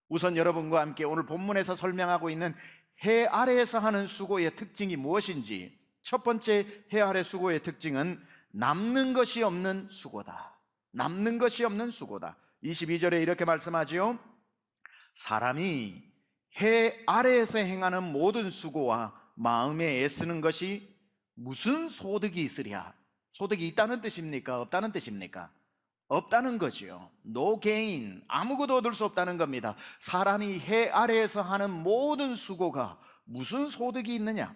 우선 여러분과 함께 오늘 본문에서 설명하고 있는 해 아래에서 하는 수고의 특징이 무엇인지, 첫 번째 해 아래 수고의 특징은 남는 것이 없는 수고다. 남는 것이 없는 수고다. 22절에 이렇게 말씀하지요. 사람이 해 아래에서 행하는 모든 수고와 마음에 애쓰는 것이 무슨 소득이 있으랴. 소득이 있다는 뜻입니까? 없다는 뜻입니까? 없다는 거지요. No gain, 아무것도 얻을 수 없다는 겁니다. 사람이 해 아래에서 하는 모든 수고가 무슨 소득이 있느냐?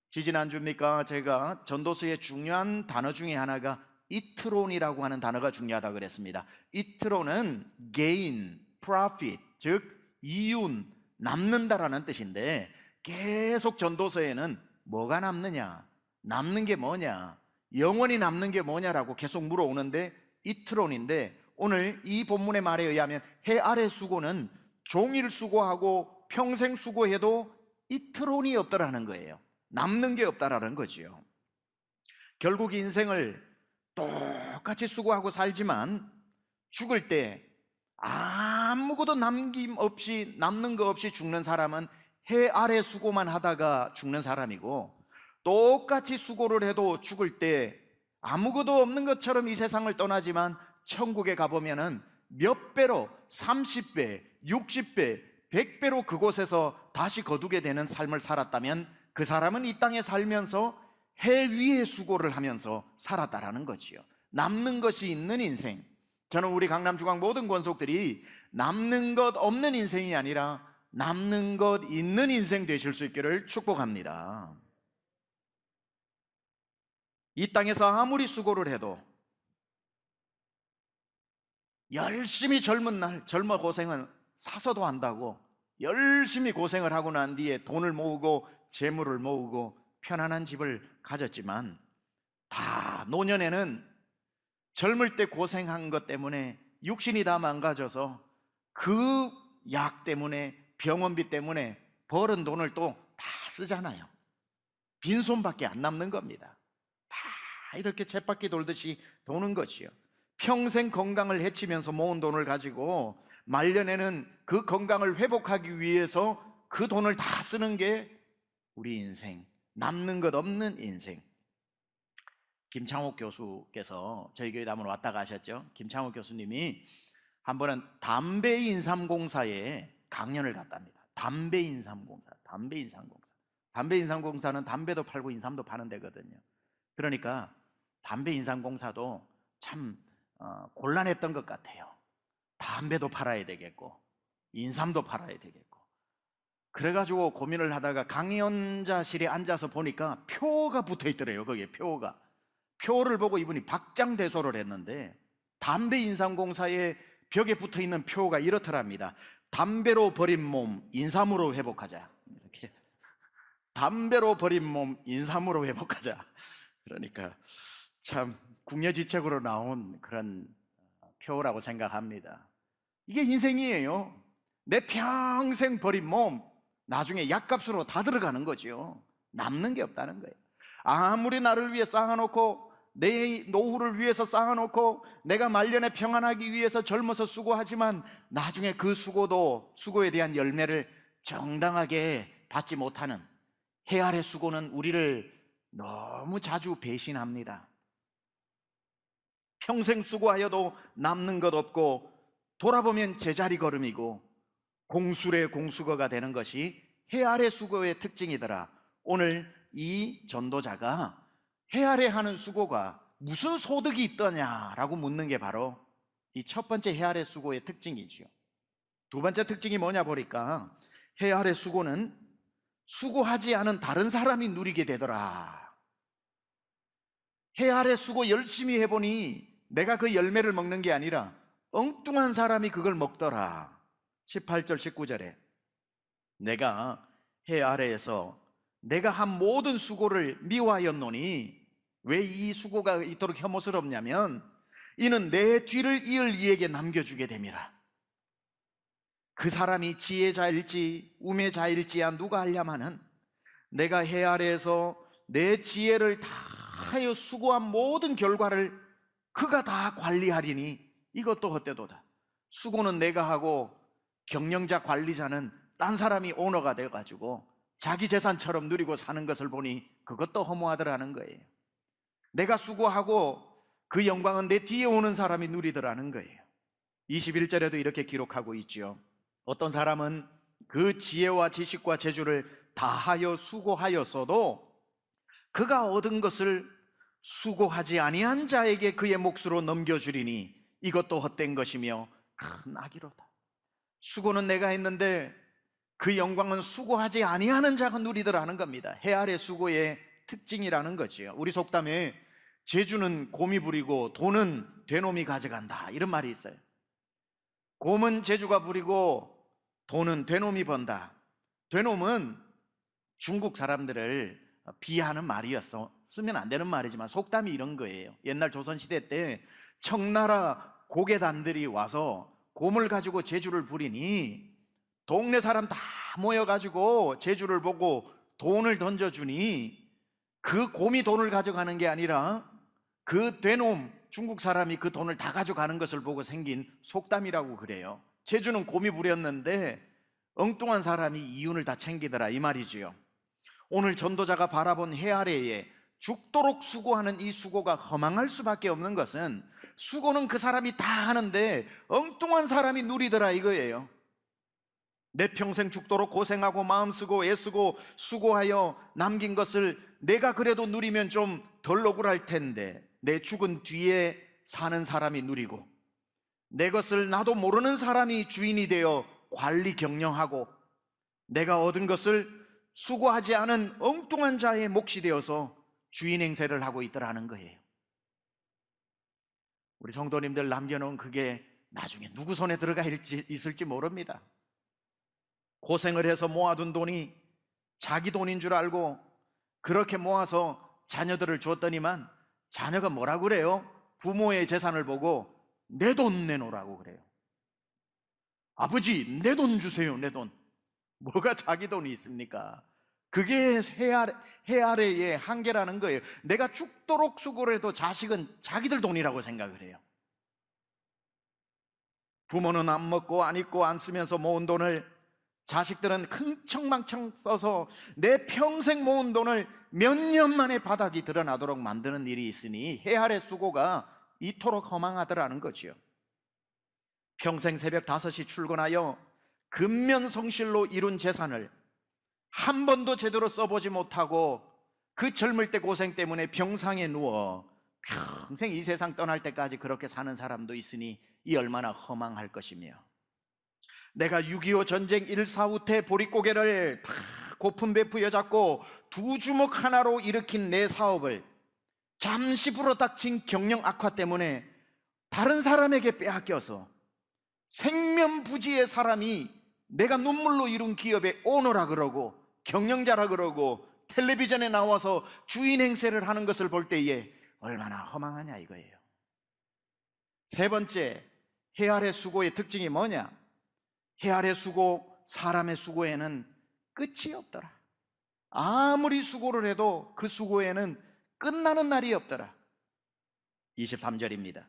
지지난주입니까? 제가 전도서의 중요한 단어 중에 하나가 이트론이라고 하는 단어가 중요하다고 그랬습니다. 이트론은 gain, profit, 즉 이윤, 남는다라는 뜻인데, 계속 전도서에는 뭐가 남느냐, 남는 게 뭐냐, 영원히 남는 게 뭐냐라고 계속 물어오는데 이트론인데, 오늘 이 본문의 말에 의하면 해 아래 수고는 종일 수고하고 평생 수고해도 이트론이 없더라는 거예요. 남는 게 없다라는 거지요. 결국 인생을 똑같이 수고하고 살지만 죽을 때 아무것도 남김없이, 남는 거 없이 죽는 사람은 해 아래 수고만 하다가 죽는 사람이고, 똑같이 수고를 해도 죽을 때 아무것도 없는 것처럼 이 세상을 떠나지만 천국에 가보면은 몇 배로, 30배, 60배, 100배로 그곳에서 다시 거두게 되는 삶을 살았다면 그 사람은 이 땅에 살면서 해 위에 수고를 하면서 살았다라는 거지요. 남는 것이 있는 인생. 저는 우리 강남중앙 모든 권속들이 남는 것 없는 인생이 아니라 남는 것 있는 인생 되실 수 있기를 축복합니다. 이 땅에서 아무리 수고를 해도 열심히 젊은 날, 젊어 고생은 사서도 한다고 열심히 고생을 하고 난 뒤에 돈을 모으고 재물을 모으고 편안한 집을 가졌지만, 다 노년에는 젊을 때 고생한 것 때문에 육신이 다 망가져서 그 약 때문에, 병원비 때문에 벌은 돈을 또 다 쓰잖아요. 빈손밖에 안 남는 겁니다. 다 이렇게 쳇바퀴 돌듯이 도는 것이요. 평생 건강을 해치면서 모은 돈을 가지고 말년에는 그 건강을 회복하기 위해서 그 돈을 다 쓰는 게 우리 인생, 남는 것 없는 인생. 김창옥 교수께서 저희 교회에 한번 왔다 가셨죠. 김창옥 교수님이 한 번은 담배인삼공사에 강연을 갔답니다. 담배인삼공사는 담배도 팔고 인삼도 파는 데거든요. 그러니까 담배인삼공사도 참 곤란했던 것 같아요. 담배도 팔아야 되겠고 인삼도 팔아야 되겠고. 그래가지고 고민을 하다가 강연자실에 앉아서 보니까 표가 붙어 있더래요. 거기에 표를 보고 이분이 박장대소를 했는데, 담배인삼공사의 벽에 붙어 있는 표가 이렇더랍니다. 담배로 버린 몸 인삼으로 회복하자. 이렇게. 담배로 버린 몸 인삼으로 회복하자. 그러니까 참 궁여지책으로 나온 그런 표라고 생각합니다. 이게 인생이에요. 내 평생 버린 몸 나중에 약값으로 다 들어가는 거죠. 남는 게 없다는 거예요. 아무리 나를 위해 쌓아놓고 내 노후를 위해서 쌓아놓고 내가 말년에 평안하기 위해서 젊어서 수고하지만 나중에 그 수고에 대한 열매를 정당하게 받지 못하는 해 아래 수고는 우리를 너무 자주 배신합니다. 평생 수고하여도 남는 것 없고 돌아보면 제자리 걸음이고 공술의 공수거가 되는 것이 해 아래 수고의 특징이더라. 오늘 이 전도자가 해 아래 하는 수고가 무슨 소득이 있더냐라고 묻는 게 바로 이 첫 번째 해 아래 수고의 특징이죠. 두 번째 특징이 뭐냐 보니까 해 아래 수고는 수고하지 않은 다른 사람이 누리게 되더라. 해 아래 수고 열심히 해보니 내가 그 열매를 먹는 게 아니라 엉뚱한 사람이 그걸 먹더라. 18절 19절에 내가 해 아래에서 내가 한 모든 수고를 미워하였노니, 왜 이 수고가 이토록 혐오스럽냐면 이는 내 뒤를 이을 이에게 남겨주게 됨이라. 그 사람이 지혜자일지 우매자일지야 누가 알냐마는 내가 해 아래에서 내 지혜를 다하여 수고한 모든 결과를 그가 다 관리하리니 이것도 헛되도다. 수고는 내가 하고 경영자 관리자는 딴 사람이 오너가 돼가지고 자기 재산처럼 누리고 사는 것을 보니 그것도 허무하더라는 거예요. 내가 수고하고 그 영광은 내 뒤에 오는 사람이 누리더라는 거예요. 21절에도 이렇게 기록하고 있죠. 어떤 사람은 그 지혜와 지식과 재주를 다하여 수고하였어도 그가 얻은 것을 수고하지 아니한 자에게 그의 몫으로 넘겨주리니 이것도 헛된 것이며 큰 악이로다. 수고는 내가 했는데 그 영광은 수고하지 아니하는 자가 누리더라는 겁니다. 해 아래 수고의 특징이라는 거지요. 우리 속담에 재주는 곰이 부리고 돈은 되놈이 가져간다, 이런 말이 있어요. 곰은 재주가 부리고 돈은 되놈이 번다. 되놈은 중국 사람들을 비하하는 말이었어. 쓰면 안 되는 말이지만 속담이 이런 거예요. 옛날 조선시대 때 청나라 고개단들이 와서 곰을 가지고 재주를 부리니 동네 사람 다 모여가지고 재주를 보고 돈을 던져주니 그 곰이 돈을 가져가는 게 아니라 그 되놈 중국 사람이 그 돈을 다 가져가는 것을 보고 생긴 속담이라고 그래요. 재주는 곰이 부렸는데 엉뚱한 사람이 이윤을 다 챙기더라, 이 말이지요. 오늘 전도자가 바라본 해 아래에 죽도록 수고하는 이 수고가 허망할 수밖에 없는 것은 수고는 그 사람이 다 하는데 엉뚱한 사람이 누리더라 이거예요. 내 평생 죽도록 고생하고 마음 쓰고 애쓰고 수고하여 남긴 것을 내가 그래도 누리면 좀 덜 억울할 텐데 내 죽은 뒤에 사는 사람이 누리고 내 것을 나도 모르는 사람이 주인이 되어 관리 경영하고 내가 얻은 것을 수고하지 않은 엉뚱한 자의 몫이 되어서 주인 행세를 하고 있더라는 거예요. 우리 성도님들 남겨놓은 그게 나중에 누구 손에 들어가 있을지 모릅니다. 고생을 해서 모아둔 돈이 자기 돈인 줄 알고 그렇게 모아서 자녀들을 줬더니만 자녀가 뭐라고 그래요? 부모의 재산을 보고 내 돈 내놓으라고 그래요. 아버지, 내 돈 주세요, 내 돈. 뭐가 자기 돈이 있습니까? 그게 해 아래의 한계라는 거예요. 내가 죽도록 수고를 해도 자식은 자기들 돈이라고 생각을 해요. 부모는 안 먹고 안 입고 안 쓰면서 모은 돈을 자식들은 흥청망청 써서 내 평생 모은 돈을 몇 년 만에 바닥이 드러나도록 만드는 일이 있으니 해 아래 수고가 이토록 허망하더라는 거지요. 평생 새벽 5시 출근하여 근면성실로 이룬 재산을 한 번도 제대로 써보지 못하고 그 젊을 때 고생 때문에 병상에 누워 평생 이 세상 떠날 때까지 그렇게 사는 사람도 있으니 이 얼마나 허망할 것이며, 내가 6.25 전쟁 1.4후 때 보릿고개를 다 고픈 배 부여잡고 두 주먹 하나로 일으킨 내 사업을 잠시 불어닥친 경영 악화 때문에 다른 사람에게 빼앗겨서 생면부지의 사람이 내가 눈물로 이룬 기업의 오너라 그러고 경영자라 그러고 텔레비전에 나와서 주인 행세를 하는 것을 볼 때에 얼마나 허망하냐 이거예요. 세 번째, 해 아래 수고의 특징이 뭐냐? 해 아래 수고, 사람의 수고에는 끝이 없더라. 아무리 수고를 해도 그 수고에는 끝나는 날이 없더라. 23절입니다.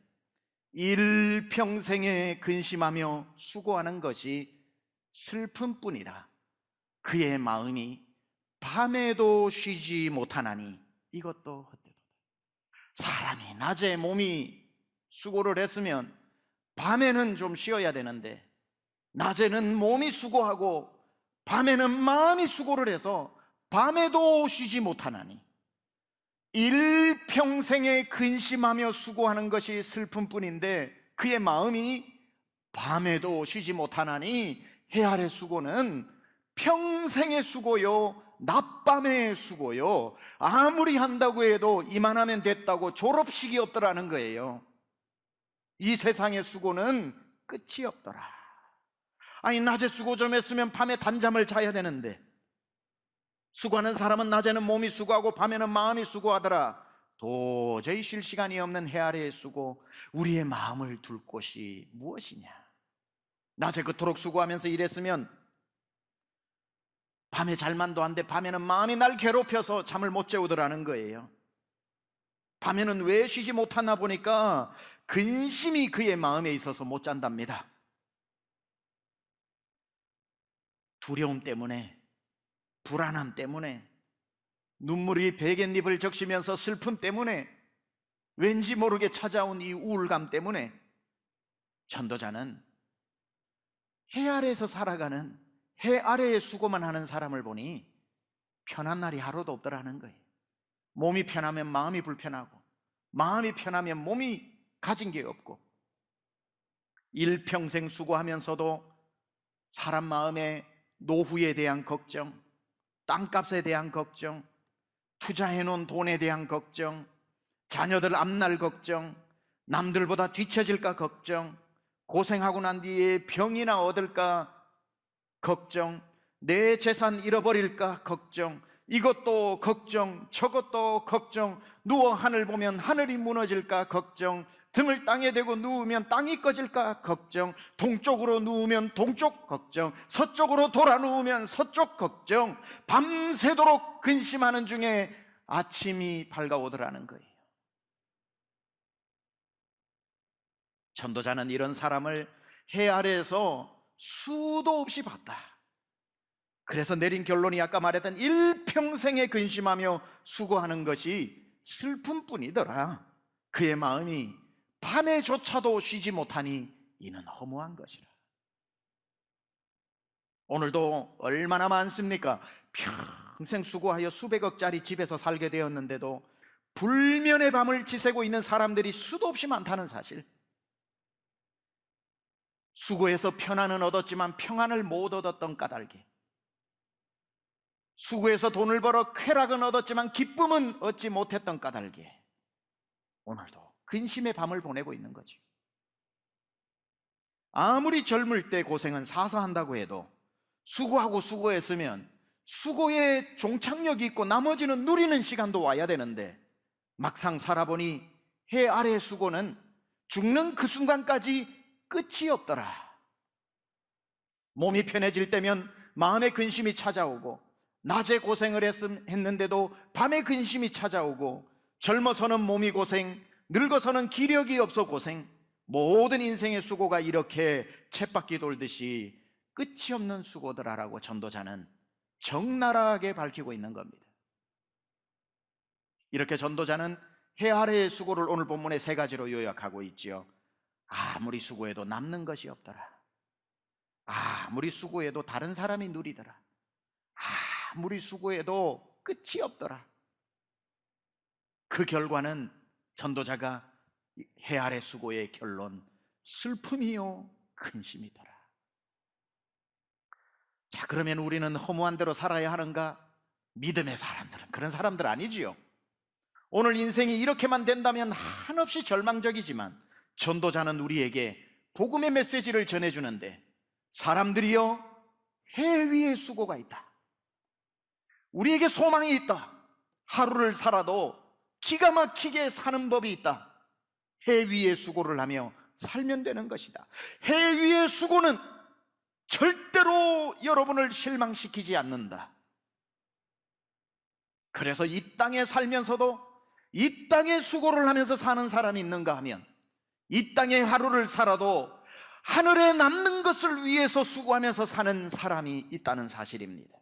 일평생에 근심하며 수고하는 것이 슬픔뿐이라. 그의 마음이 밤에도 쉬지 못하나니 이것도 헛되도다. 사람이 낮에 몸이 수고를 했으면 밤에는 좀 쉬어야 되는데 낮에는 몸이 수고하고 밤에는 마음이 수고를 해서 밤에도 쉬지 못하나니 일평생에 근심하며 수고하는 것이 슬픔뿐인데 그의 마음이 밤에도 쉬지 못하나니 해 아래 수고는 평생의 수고요, 낮밤의 수고요. 아무리 한다고 해도 이만하면 됐다고 졸업식이 없더라는 거예요. 이 세상의 수고는 끝이 없더라. 아니, 낮에 수고 좀 했으면 밤에 단잠을 자야 되는데 수고하는 사람은 낮에는 몸이 수고하고 밤에는 마음이 수고하더라. 도저히 쉴 시간이 없는 해 아래의 수고, 우리의 마음을 둘 곳이 무엇이냐? 낮에 그토록 수고하면서 일했으면 밤에 잘만도 한데 밤에는 마음이 날 괴롭혀서 잠을 못 재우더라는 거예요. 밤에는 왜 쉬지 못하나 보니까 근심이 그의 마음에 있어서 못 잔답니다. 두려움 때문에, 불안함 때문에, 눈물이 베갯잎을 적시면서 슬픔 때문에, 왠지 모르게 찾아온 이 우울감 때문에 전도자는 해 아래에서 살아가는, 해 아래에 수고만 하는 사람을 보니 편한 날이 하루도 없더라는 거예요. 몸이 편하면 마음이 불편하고, 마음이 편하면 몸이 가진 게 없고, 일평생 수고하면서도 사람 마음에 노후에 대한 걱정, 땅값에 대한 걱정, 투자해놓은 돈에 대한 걱정, 자녀들 앞날 걱정, 남들보다 뒤처질까 걱정, 고생하고 난 뒤에 병이나 얻을까 걱정, 내 재산 잃어버릴까 걱정, 이것도 걱정, 저것도 걱정, 누워 하늘 보면 하늘이 무너질까 걱정, 등을 땅에 대고 누우면 땅이 꺼질까 걱정, 동쪽으로 누우면 동쪽 걱정, 서쪽으로 돌아 누우면 서쪽 걱정, 밤새도록 근심하는 중에 아침이 밝아오더라는 거예요. 전도자는 이런 사람을 해 아래에서 수도 없이 봤다. 그래서 내린 결론이 아까 말했던 일평생에 근심하며 수고하는 것이 슬픔뿐이더라. 그의 마음이 밤에조차도 쉬지 못하니 이는 허무한 것이라. 오늘도 얼마나 많습니까? 평생 수고하여 수백억짜리 집에서 살게 되었는데도 불면의 밤을 지새고 있는 사람들이 수도 없이 많다는 사실. 수고해서 편안은 얻었지만 평안을 못 얻었던 까닭에, 수고해서 돈을 벌어 쾌락은 얻었지만 기쁨은 얻지 못했던 까닭에 오늘도 근심의 밤을 보내고 있는 거죠. 아무리 젊을 때 고생은 사서 한다고 해도 수고하고 수고했으면 수고에 종착역이 있고 나머지는 누리는 시간도 와야 되는데, 막상 살아보니 해 아래의 수고는 죽는 그 순간까지 끝이 없더라. 몸이 편해질 때면 마음의 근심이 찾아오고, 낮에 고생을 했는데도 밤에 근심이 찾아오고, 젊어서는 몸이 고생, 늙어서는 기력이 없어 고생, 모든 인생의 수고가 이렇게 쳇바퀴 돌듯이 끝이 없는 수고더라라고 전도자는 적나라하게 밝히고 있는 겁니다. 이렇게 전도자는 해 아래의 수고를 오늘 본문의 세 가지로 요약하고 있지요. 아무리 수고해도 남는 것이 없더라. 아무리 수고해도 다른 사람이 누리더라. 아무리 수고해도 끝이 없더라. 그 결과는 전도자가 해 아래 수고의 결론, 슬픔이요 근심이더라. 자, 그러면 우리는 허무한 대로 살아야 하는가? 믿음의 사람들은 그런 사람들 아니지요. 오늘 인생이 이렇게만 된다면 한없이 절망적이지만 전도자는 우리에게 복음의 메시지를 전해주는데, 사람들이여 해 위에 수고가 있다. 우리에게 소망이 있다. 하루를 살아도 기가 막히게 사는 법이 있다. 해 위에 수고를 하며 살면 되는 것이다. 해 위의 수고는 절대로 여러분을 실망시키지 않는다. 그래서 이 땅에 살면서도 이 땅에 수고를 하면서 사는 사람이 있는가 하면, 이 땅에 하루를 살아도 하늘에 남는 것을 위해서 수고하면서 사는 사람이 있다는 사실입니다.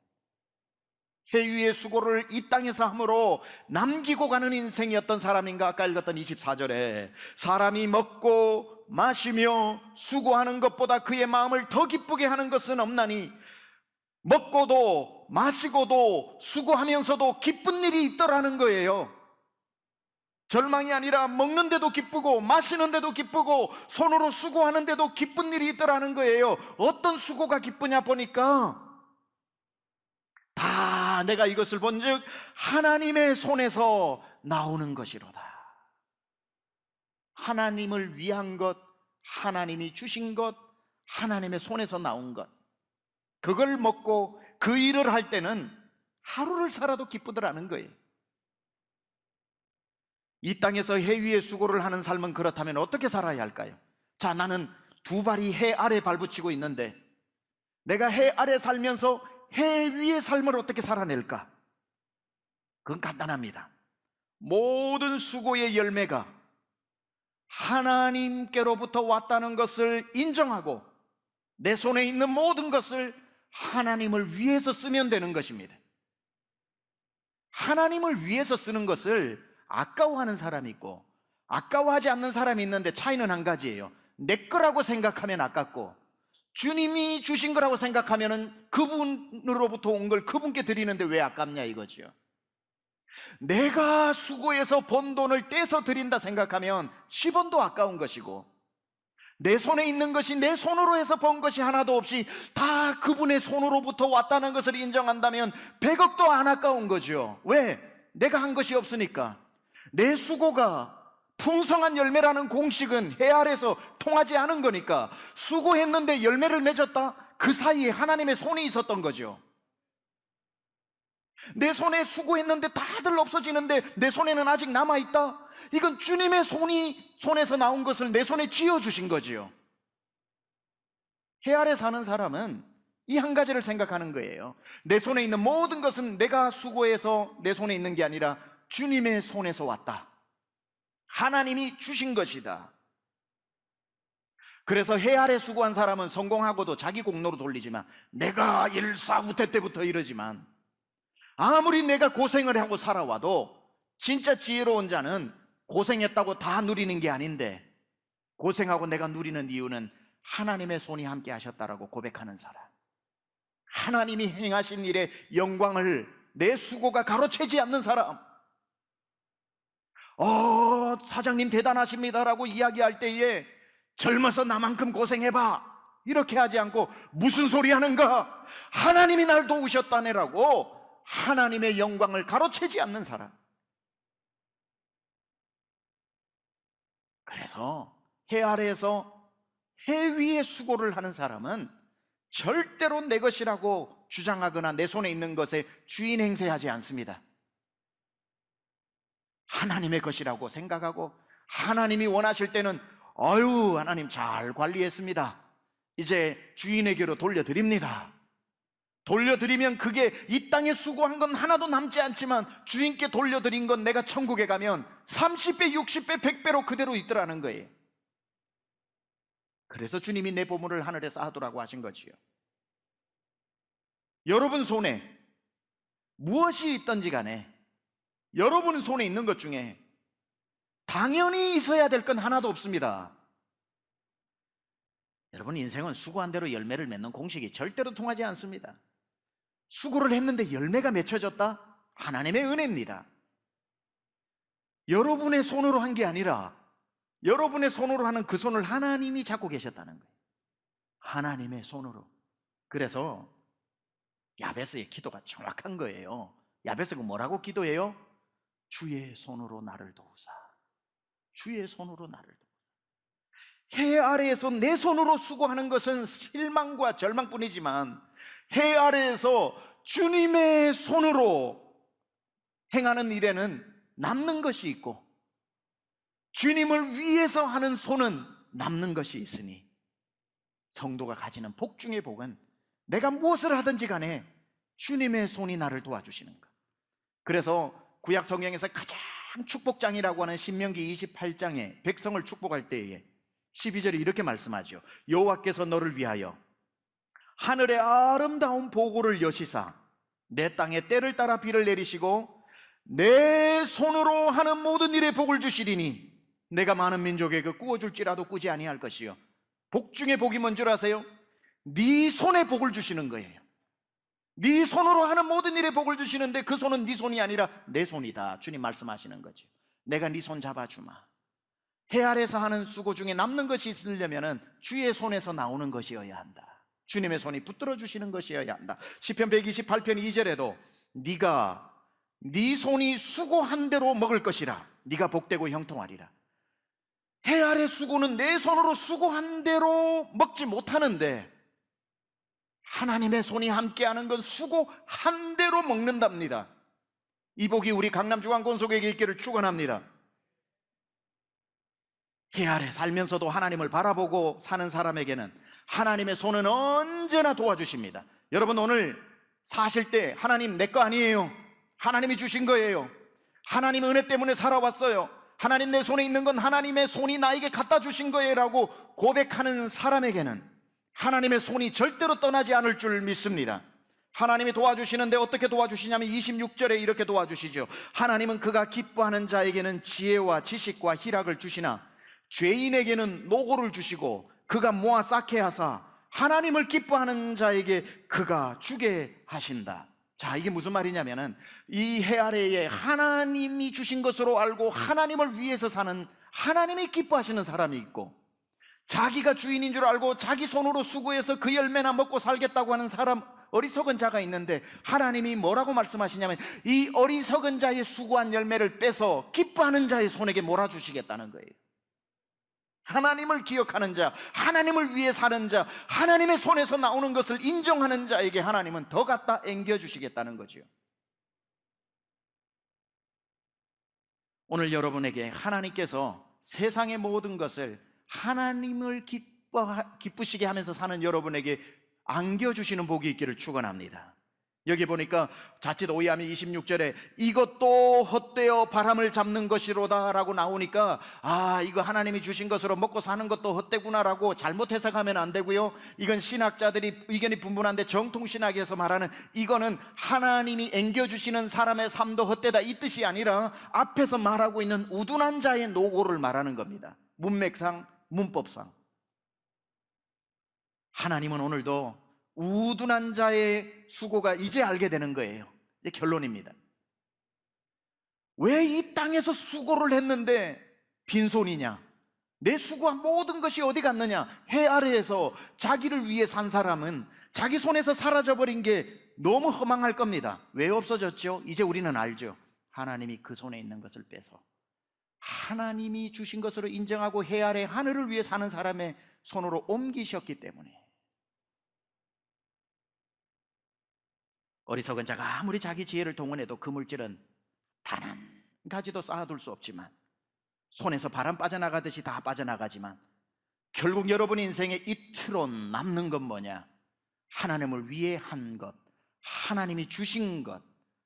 해 위의 수고를 이 땅에서 함으로 남기고 가는 인생이 어떤 사람인가? 아까 읽었던 24절에 사람이 먹고 마시며 수고하는 것보다 그의 마음을 더 기쁘게 하는 것은 없나니, 먹고도 마시고도 수고하면서도 기쁜 일이 있더라는 거예요. 절망이 아니라 먹는데도 기쁘고 마시는데도 기쁘고 손으로 수고하는데도 기쁜 일이 있더라는 거예요. 어떤 수고가 기쁘냐 보니까 다 내가 이것을 본즉 하나님의 손에서 나오는 것이로다. 하나님을 위한 것, 하나님이 주신 것, 하나님의 손에서 나온 것, 그걸 먹고 그 일을 할 때는 하루를 살아도 기쁘더라는 거예요. 이 땅에서 해 위에 수고를 하는 삶은 그렇다면 어떻게 살아야 할까요? 자, 나는 두 발이 해 아래 발붙이고 있는데 내가 해 아래 살면서 해 위의 삶을 어떻게 살아낼까? 그건 간단합니다. 모든 수고의 열매가 하나님께로부터 왔다는 것을 인정하고, 내 손에 있는 모든 것을 하나님을 위해서 쓰면 되는 것입니다. 하나님을 위해서 쓰는 것을 아까워하는 사람이 있고 아까워하지 않는 사람이 있는데 차이는 한 가지예요. 내 거라고 생각하면 아깝고 주님이 주신 거라고 생각하면 그분으로부터 온 걸 그분께 드리는데 왜 아깝냐 이거죠. 내가 수고해서 번 돈을 떼서 드린다 생각하면 10원도 아까운 것이고, 내 손에 있는 것이 내 손으로 해서 번 것이 하나도 없이 다 그분의 손으로부터 왔다는 것을 인정한다면 100억도 안 아까운 거죠. 왜? 내가 한 것이 없으니까. 내 수고가 풍성한 열매라는 공식은 해 아래서 통하지 않은 거니까, 수고했는데 열매를 맺었다? 그 사이에 하나님의 손이 있었던 거죠. 내 손에 수고했는데 다들 없어지는데 내 손에는 아직 남아있다? 이건 주님의 손에서 나온 것을 내 손에 쥐어주신 거지요. 해 아래 사는 사람은 이 한 가지를 생각하는 거예요. 내 손에 있는 모든 것은 내가 수고해서 내 손에 있는 게 아니라 주님의 손에서 왔다. 하나님이 주신 것이다. 그래서 해 아래 수고한 사람은 성공하고도 자기 공로로 돌리지만, 내가 일사후퇴 때부터 이러지만, 아무리 내가 고생을 하고 살아와도 진짜 지혜로운 자는 고생했다고 다 누리는 게 아닌데, 고생하고 내가 누리는 이유는 하나님의 손이 함께 하셨다라고 고백하는 사람, 하나님이 행하신 일의 영광을 내 수고가 가로채지 않는 사람, 사장님 대단하십니다라고 이야기할 때에 젊어서 나만큼 고생해봐 이렇게 하지 않고, 무슨 소리 하는가, 하나님이 날 도우셨다네라고 하나님의 영광을 가로채지 않는 사람. 그래서 해 아래에서 해 위에 수고를 하는 사람은 절대로 내 것이라고 주장하거나 내 손에 있는 것에 주인 행세하지 않습니다. 하나님의 것이라고 생각하고, 하나님이 원하실 때는 아유 하나님 잘 관리했습니다, 이제 주인에게로 돌려드립니다. 돌려드리면 그게 이 땅에 수고한 건 하나도 남지 않지만 주인께 돌려드린 건 내가 천국에 가면 30배, 60배, 100배로 그대로 있더라는 거예요. 그래서 주님이 내 보물을 하늘에 쌓아두라고 하신 거지요. 여러분 손에 무엇이 있든지 간에 여러분 손에 있는 것 중에 당연히 있어야 될 건 하나도 없습니다. 여러분 인생은 수고한 대로 열매를 맺는 공식이 절대로 통하지 않습니다. 수고를 했는데 열매가 맺혀졌다? 하나님의 은혜입니다. 여러분의 손으로 한 게 아니라 여러분의 손으로 하는 그 손을 하나님이 잡고 계셨다는 거예요. 하나님의 손으로. 그래서 야베스의 기도가 정확한 거예요. 야베스가 뭐라고 기도해요? 주의 손으로 나를 도우사. 주의 손으로 나를 도우사. 해 아래에서 내 손으로 수고하는 것은 실망과 절망뿐이지만, 해 아래에서 주님의 손으로 행하는 일에는 남는 것이 있고, 주님을 위해서 하는 손은 남는 것이 있으니, 성도가 가지는 복 중의 복은 내가 무엇을 하든지 간에 주님의 손이 나를 도와주시는 것. 그래서 구약 성경에서 가장 축복장이라고 하는 신명기 28장에 백성을 축복할 때에 12절에 이렇게 말씀하죠. 여호와께서 너를 위하여 하늘의 아름다운 보고를 여시사 내 땅에 때를 따라 비를 내리시고 내 손으로 하는 모든 일에 복을 주시리니 내가 많은 민족에게 꾸어줄지라도 꾸지 아니할 것이요. 복 중에 복이 뭔 줄 아세요? 네 손에 복을 주시는 거예요. 네 손으로 하는 모든 일에 복을 주시는데 그 손은 네 손이 아니라 내 손이다, 주님 말씀하시는 거죠. 내가 네 손 잡아주마. 해 아래서 하는 수고 중에 남는 것이 있으려면 주의 손에서 나오는 것이어야 한다. 주님의 손이 붙들어 주시는 것이어야 한다. 시편 128편 2절에도 네가 네 손이 수고한 대로 먹을 것이라 네가 복되고 형통하리라. 해 아래 수고는 내 손으로 수고한 대로 먹지 못하는데, 하나님의 손이 함께하는 건 수고한 대로 먹는답니다. 이 복이 우리 강남중앙건속에게 있기를 축원합니다. 해 아래 살면서도 하나님을 바라보고 사는 사람에게는 하나님의 손은 언제나 도와주십니다. 여러분 오늘 사실 때 하나님 내 거 아니에요, 하나님이 주신 거예요, 하나님 은혜 때문에 살아왔어요, 하나님 내 손에 있는 건 하나님의 손이 나에게 갖다 주신 거예요 라고 고백하는 사람에게는 하나님의 손이 절대로 떠나지 않을 줄 믿습니다. 하나님이 도와주시는데 어떻게 도와주시냐면 26절에 이렇게 도와주시죠. 하나님은 그가 기뻐하는 자에게는 지혜와 지식과 희락을 주시나 죄인에게는 노고를 주시고 그가 모아 쌓게 하사 하나님을 기뻐하는 자에게 그가 주게 하신다. 자, 이게 무슨 말이냐면은 이 해 아래에 하나님이 주신 것으로 알고 하나님을 위해서 사는, 하나님이 기뻐하시는 사람이 있고, 자기가 주인인 줄 알고 자기 손으로 수고해서 그 열매나 먹고 살겠다고 하는 사람, 어리석은 자가 있는데, 하나님이 뭐라고 말씀하시냐면 이 어리석은 자의 수고한 열매를 빼서 기뻐하는 자의 손에게 몰아주시겠다는 거예요. 하나님을 기억하는 자, 하나님을 위해 사는 자, 하나님의 손에서 나오는 것을 인정하는 자에게 하나님은 더 갖다 앵겨주시겠다는 거죠. 오늘 여러분에게 하나님께서 세상의 모든 것을 하나님을 기쁘시게 하면서 사는 여러분에게 안겨주시는 복이 있기를 축원합니다. 여기 보니까 자칫 오해하면 26절에 이것도 헛되어 바람을 잡는 것이로다 라고 나오니까, 아, 이거 하나님이 주신 것으로 먹고 사는 것도 헛되구나 라고 잘못 해석하면 안 되고요. 이건 신학자들이 의견이 분분한데 정통신학에서 말하는 이거는 하나님이 앵겨주시는 사람의 삶도 헛되다 이 뜻이 아니라 앞에서 말하고 있는 우둔한 자의 노고를 말하는 겁니다. 문맥상, 문법상. 하나님은 오늘도 우둔한 자의 수고가 이제 알게 되는 거예요. 이제 결론입니다. 왜 이 땅에서 수고를 했는데 빈손이냐? 내 수고한 모든 것이 어디 갔느냐? 해 아래에서 자기를 위해 산 사람은 자기 손에서 사라져버린 게 너무 허망할 겁니다. 왜 없어졌죠? 이제 우리는 알죠. 하나님이 그 손에 있는 것을 빼서 하나님이 주신 것으로 인정하고 해 아래 하늘을 위해 사는 사람의 손으로 옮기셨기 때문에. 어리석은 자가 아무리 자기 지혜를 동원해도 그 물질은 단 한 가지도 쌓아둘 수 없지만, 손에서 바람 빠져나가듯이 다 빠져나가지만 결국 여러분 인생의 이틀로 남는 건 뭐냐? 하나님을 위해 한 것, 하나님이 주신 것,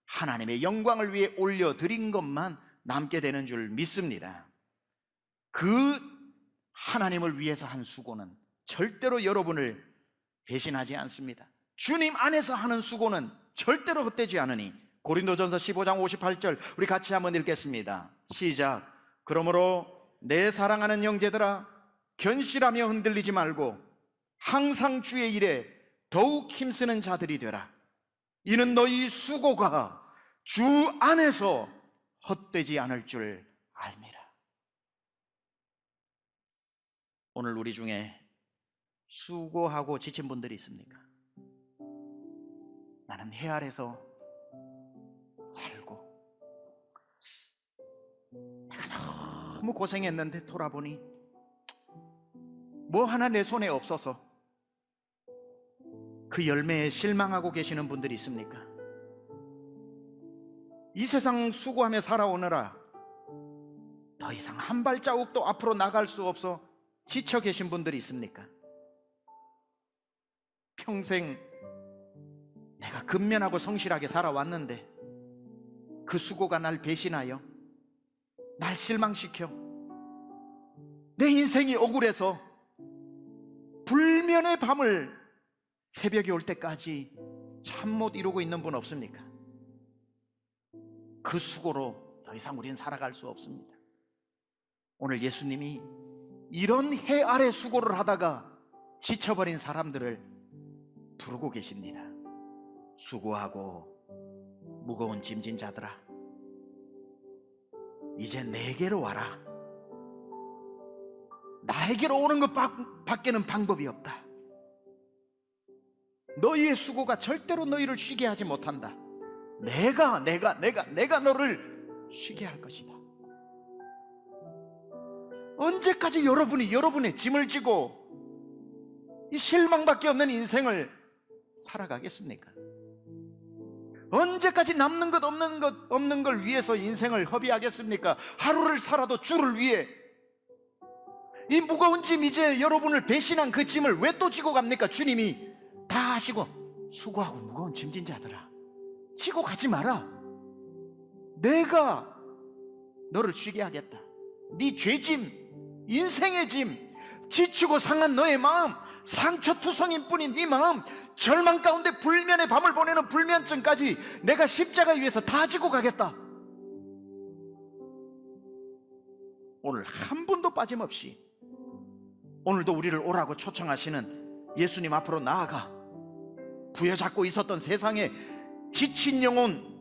하나님의 영광을 위해 올려드린 것만 남게 되는 줄 믿습니다. 그 하나님을 위해서 한 수고는 절대로 여러분을 배신하지 않습니다. 주님 안에서 하는 수고는 절대로 헛되지 않으니. 고린도전서 15장 58절 우리 같이 한번 읽겠습니다. 시작. 그러므로 내 사랑하는 형제들아, 견실하며 흔들리지 말고 항상 주의 일에 더욱 힘쓰는 자들이 되라. 이는 너희 수고가 주 안에서 헛되지 않을 줄 알미라. 오늘 우리 중에 수고하고 지친 분들이 있습니까? 나는 해 아래서 살고 내가 너무 고생했는데 돌아보니 뭐 하나 내 손에 없어서 그 열매에 실망하고 계시는 분들이 있습니까? 이 세상 수고하며 살아오느라 더 이상 한 발자국도 앞으로 나갈 수 없어 지쳐 계신 분들이 있습니까? 평생 내가 근면하고 성실하게 살아왔는데 그 수고가 날 배신하여 날 실망시켜 내 인생이 억울해서 불면의 밤을 새벽이 올 때까지 잠 못 이루고 있는 분 없습니까? 그 수고로 더 이상 우리는 살아갈 수 없습니다. 오늘 예수님이 이런 해 아래 수고를 하다가 지쳐버린 사람들을 부르고 계십니다. 수고하고 무거운 짐진 자들아, 이제 내게로 와라. 나에게로 오는 것 밖에는 방법이 없다. 너희의 수고가 절대로 너희를 쉬게 하지 못한다. 내가 너를 쉬게 할 것이다. 언제까지 여러분이 여러분의 짐을 지고 이 실망밖에 없는 인생을 살아가겠습니까? 언제까지 남는 것 없는 걸 위해서 인생을 허비하겠습니까? 하루를 살아도 주를 위해. 이 무거운 짐, 이제 여러분을 배신한 그 짐을 왜 또 지고 갑니까? 주님이 다 하시고 수고하고 무거운 짐진 자들아, 지고 가지 마라. 내가 너를 쉬게 하겠다. 네 죄짐, 인생의 짐, 지치고 상한 너의 마음 상처투성인 뿐인 네 마음, 절망 가운데 불면의 밤을 보내는 불면증까지 내가 십자가 위에서 다 지고 가겠다. 오늘 한 분도 빠짐없이 오늘도 우리를 오라고 초청하시는 예수님 앞으로 나아가 부여잡고 있었던 세상에 지친 영혼,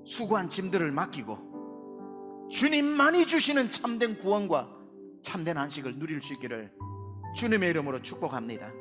수고한 짐들을 맡기고 주님만이 주시는 참된 구원과 참된 안식을 누릴 수 있기를 주님의 이름으로 축복합니다.